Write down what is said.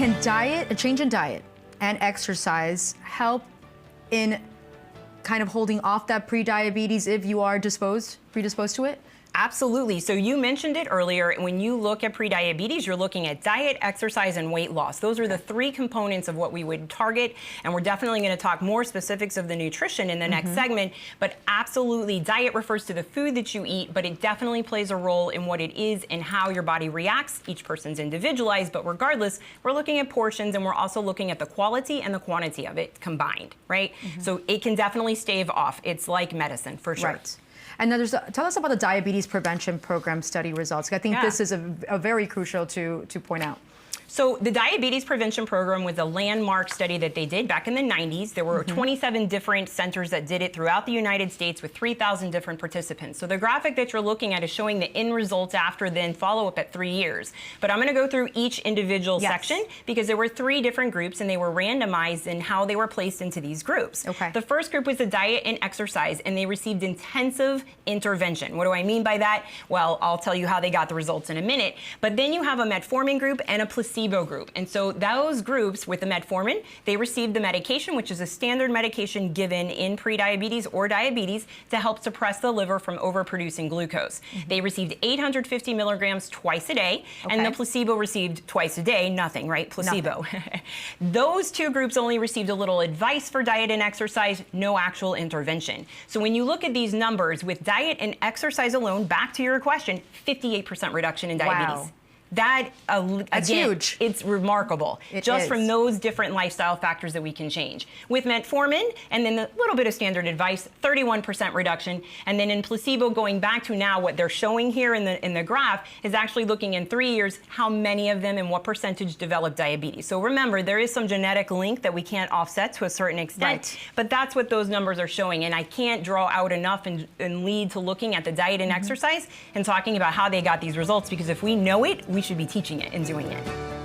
Can a change in diet and exercise help in kind of holding off that prediabetes if you are predisposed to it? Absolutely. So you mentioned it earlier. When you look at prediabetes, you're looking at diet, exercise, and weight loss. Those are the three components of what we would target. And we're definitely going to talk more specifics of the nutrition in the next segment. But absolutely, diet refers to the food that you eat, but it definitely plays a role in what it is and how your body reacts. Each person's individualized, but regardless, we're looking at portions and we're also looking at the quality and the quantity of it combined, right? So it can definitely stave off. It's like medicine, for sure. Right. And now tell us about the Diabetes Prevention Program study results. I think this is a very crucial to point out. So the Diabetes Prevention Program was a landmark study that they did back in the 90s. There were 27 different centers that did it throughout the United States with 3,000 different participants. So the graphic that you're looking at is showing the end results after then follow-up at 3 years. But I'm going to go through each individual section because there were 3 different groups and they were randomized in how they were placed into these groups. The first group was the diet and exercise, and they received intensive intervention. What do I mean by that? Well, I'll tell you how they got the results in a minute. But then you have a metformin group and a placebo group. And so those groups with the metformin, they received the medication, which is a standard medication given in prediabetes or diabetes to help suppress the liver from overproducing glucose. They received 850 milligrams twice a day, and the placebo received twice a day, nothing, right? Placebo. Those 2 groups only received a little advice for diet and exercise, no actual intervention. So when you look at these numbers with diet and exercise alone, back to your question, 58% reduction in diabetes. Wow. That, That's again, huge. It's remarkable. Just from those different lifestyle factors that we can change. With metformin, and then a little bit of standard advice, 31% reduction. And then in placebo, going back to now what they're showing here in the graph is actually looking in 3 years, how many of them and what percentage develop diabetes. So remember, there is some genetic link that we can't offset to a certain extent, but that's what those numbers are showing. And I can't draw out enough and lead to looking at the diet and exercise and talking about how they got these results, because if we know it, we should be teaching it and doing it.